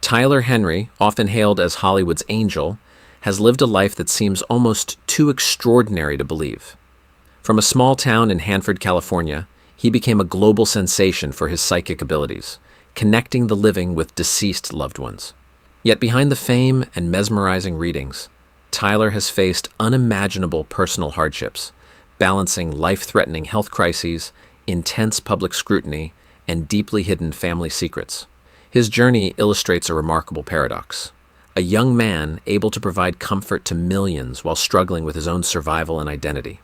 Tyler Henry, often hailed as Hollywood's angel, has lived a life that seems almost too extraordinary to believe. From a small town in Hanford, California, he became a global sensation for his psychic abilities, connecting the living with deceased loved ones. Yet behind the fame and mesmerizing readings, Tyler has faced unimaginable personal hardships, balancing life-threatening health crises, intense public scrutiny, and deeply hidden family secrets. His journey illustrates a remarkable paradox. A young man able to provide comfort to millions while struggling with his own survival and identity.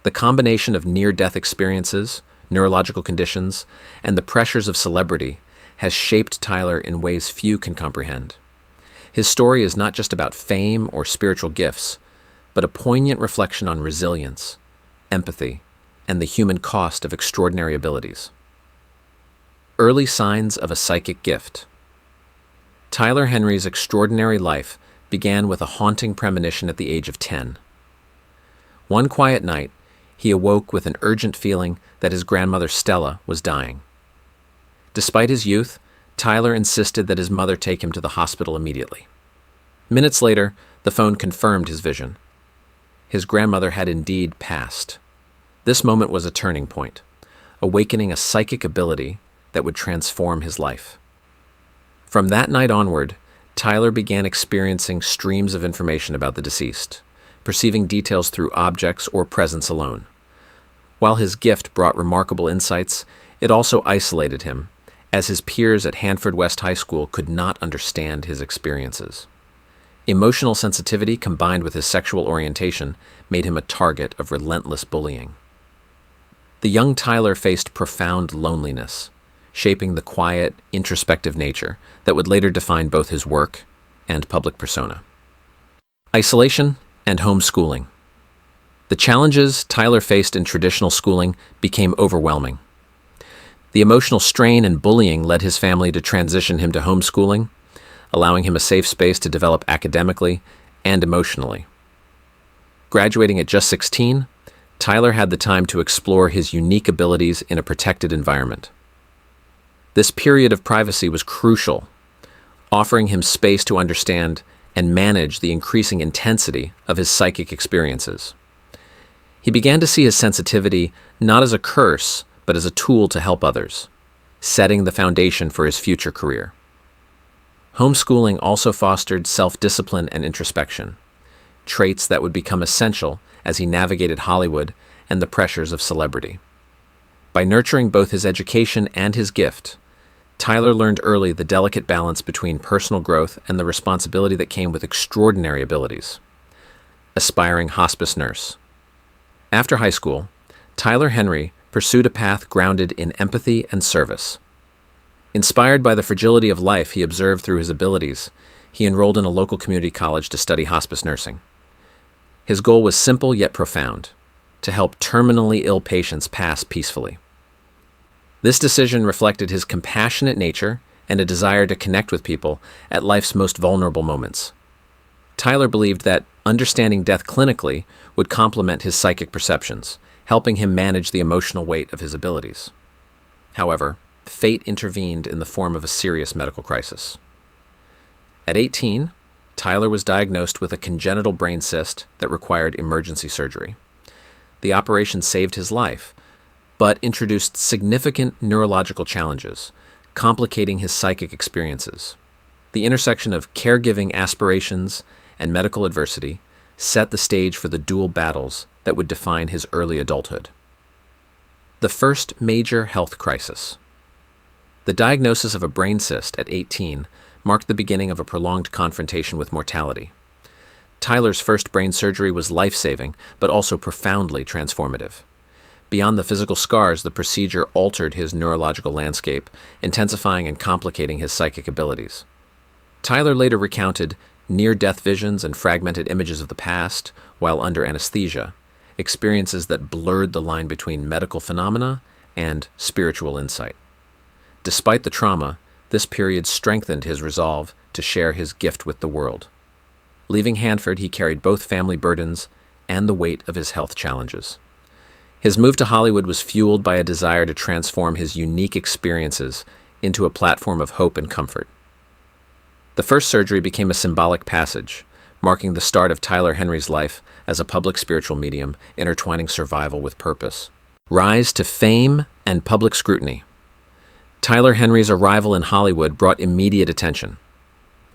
The combination of near-death experiences, neurological conditions, and the pressures of celebrity has shaped Tyler in ways few can comprehend. His story is not just about fame or spiritual gifts, but a poignant reflection on resilience, empathy, and the human cost of extraordinary abilities. Early signs of a psychic gift. Tyler Henry's extraordinary life began with a haunting premonition at the age of 10. One quiet night, he awoke with an urgent feeling that his grandmother Stella was dying. Despite his youth, Tyler insisted that his mother take him to the hospital immediately. Minutes later, the phone confirmed his vision. His grandmother had indeed passed. This moment was a turning point, awakening a psychic ability that would transform his life. From that night onward, Tyler began experiencing streams of information about the deceased, perceiving details through objects or presence alone. While his gift brought remarkable insights, it also isolated him, as his peers at Hanford West High School could not understand his experiences. Emotional sensitivity combined with his sexual orientation made him a target of relentless bullying. The young Tyler faced profound loneliness, shaping the quiet, introspective nature that would later define both his work and public persona. Isolation and homeschooling. The challenges Tyler faced in traditional schooling became overwhelming. The emotional strain and bullying led his family to transition him to homeschooling, allowing him a safe space to develop academically and emotionally. Graduating at just 16, Tyler had the time to explore his unique abilities in a protected environment. This period of privacy was crucial, offering him space to understand and manage the increasing intensity of his psychic experiences. He began to see his sensitivity not as a curse, but as a tool to help others, setting the foundation for his future career. Homeschooling also fostered self-discipline and introspection, traits that would become essential as he navigated Hollywood and the pressures of celebrity. By nurturing both his education and his gift, Tyler learned early the delicate balance between personal growth and the responsibility that came with extraordinary abilities. Aspiring hospice nurse. After high school, Tyler Henry pursued a path grounded in empathy and service. Inspired by the fragility of life he observed through his abilities, he enrolled in a local community college to study hospice nursing. His goal was simple yet profound: to help terminally ill patients pass peacefully. This decision reflected his compassionate nature and a desire to connect with people at life's most vulnerable moments. Tyler believed that understanding death clinically would complement his psychic perceptions, helping him manage the emotional weight of his abilities. However, fate intervened in the form of a serious medical crisis. At 18, Tyler was diagnosed with a congenital brain cyst that required emergency surgery. The operation saved his life, but introduced significant neurological challenges, complicating his psychic experiences. The intersection of caregiving aspirations and medical adversity set the stage for the dual battles that would define his early adulthood. The first major health crisis. The diagnosis of a brain cyst at 18 marked the beginning of a prolonged confrontation with mortality. Tyler's first brain surgery was life-saving, but also profoundly transformative. Beyond the physical scars, the procedure altered his neurological landscape, intensifying and complicating his psychic abilities. Tyler later recounted near-death visions and fragmented images of the past while under anesthesia, experiences that blurred the line between medical phenomena and spiritual insight. Despite the trauma, this period strengthened his resolve to share his gift with the world. Leaving Hanford, he carried both family burdens and the weight of his health challenges. His move to Hollywood was fueled by a desire to transform his unique experiences into a platform of hope and comfort. The first surgery became a symbolic passage, marking the start of Tyler Henry's life as a public spiritual medium intertwining survival with purpose. Rise to fame and public scrutiny. Tyler Henry's arrival in Hollywood brought immediate attention.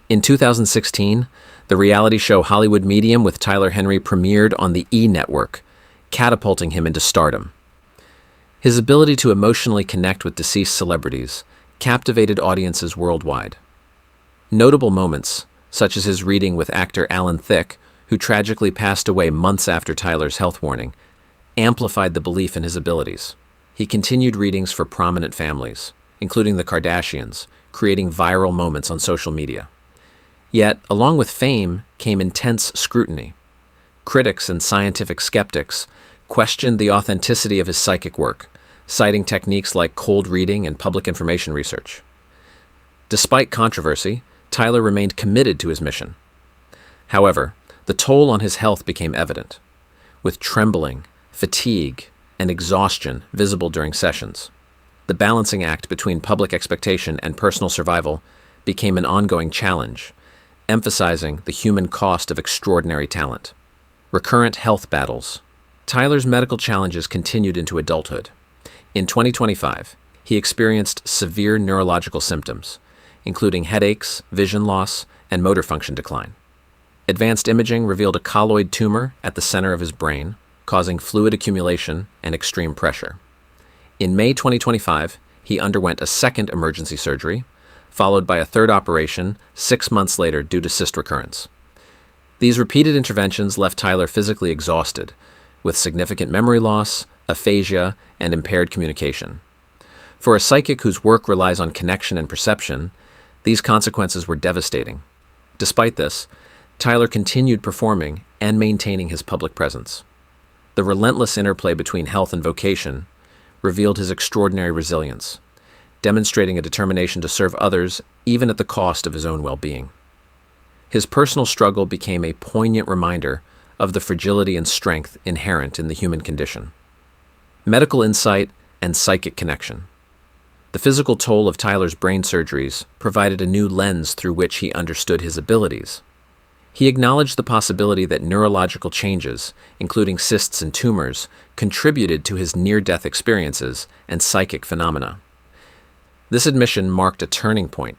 In 2016, the reality show Hollywood Medium with Tyler Henry premiered on the E! Network, catapulting him into stardom. His ability to emotionally connect with deceased celebrities captivated audiences worldwide. Notable moments, such as his reading with actor Alan Thicke, who tragically passed away months after Tyler's health warning, amplified the belief in his abilities. He continued readings for prominent families, including the Kardashians, creating viral moments on social media. Yet, along with fame came intense scrutiny. Critics and scientific skeptics questioned the authenticity of his psychic work, citing techniques like cold reading and public information research. Despite controversy, Tyler remained committed to his mission. However, the toll on his health became evident, with trembling, fatigue, and exhaustion visible during sessions. The balancing act between public expectation and personal survival became an ongoing challenge, emphasizing the human cost of extraordinary talent. Recurrent health battles. Tyler's medical challenges continued into adulthood. In 2025, he experienced severe neurological symptoms, including headaches, vision loss, and motor function decline. Advanced imaging revealed a colloid tumor at the center of his brain, causing fluid accumulation and extreme pressure. In May 2025, he underwent a second emergency surgery, followed by a third operation 6 months later due to cyst recurrence. These repeated interventions left Tyler physically exhausted, with significant memory loss, aphasia, and impaired communication. For a psychic whose work relies on connection and perception, these consequences were devastating. Despite this, Tyler continued performing and maintaining his public presence. The relentless interplay between health and vocation revealed his extraordinary resilience, demonstrating a determination to serve others even at the cost of his own well-being. His personal struggle became a poignant reminder of the fragility and strength inherent in the human condition. Medical insight and psychic connection. The physical toll of Tyler's brain surgeries provided a new lens through which he understood his abilities. He acknowledged the possibility that neurological changes, including cysts and tumors, contributed to his near-death experiences and psychic phenomena. This admission marked a turning point,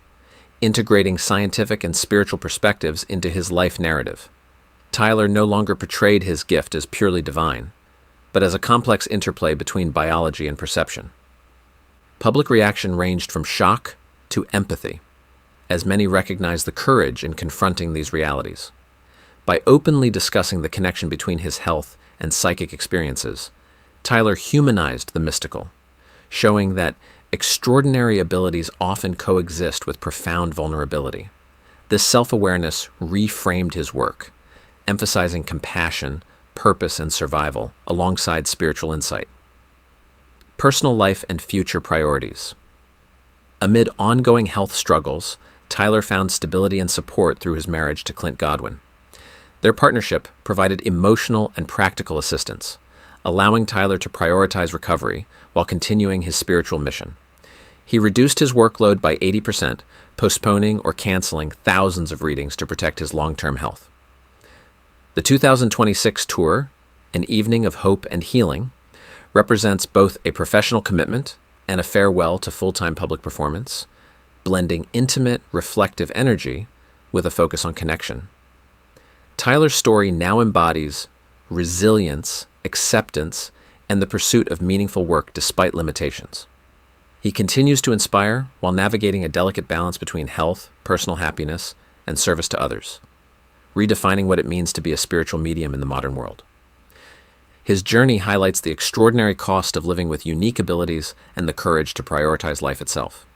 integrating scientific and spiritual perspectives into his life narrative. Tyler no longer portrayed his gift as purely divine, but as a complex interplay between biology and perception. Public reaction ranged from shock to empathy, as many recognized the courage in confronting these realities. By openly discussing the connection between his health and psychic experiences, Tyler humanized the mystical, showing that extraordinary abilities often coexist with profound vulnerability. This self-awareness reframed his work, emphasizing compassion, purpose, and survival alongside spiritual insight. Personal life and future priorities. Amid ongoing health struggles, Tyler found stability and support through his marriage to Clint Godwin. Their partnership provided emotional and practical assistance, allowing Tyler to prioritize recovery while continuing his spiritual mission. He reduced his workload by 80%, postponing or canceling thousands of readings to protect his long-term health. The 2026 tour, An Evening of Hope and Healing, represents both a professional commitment and a farewell to full-time public performance, blending intimate, reflective energy with a focus on connection. Tyler's story now embodies resilience, acceptance, and the pursuit of meaningful work despite limitations. He continues to inspire while navigating a delicate balance between health, personal happiness, and service to others, redefining what it means to be a spiritual medium in the modern world. His journey highlights the extraordinary cost of living with unique abilities and the courage to prioritize life itself.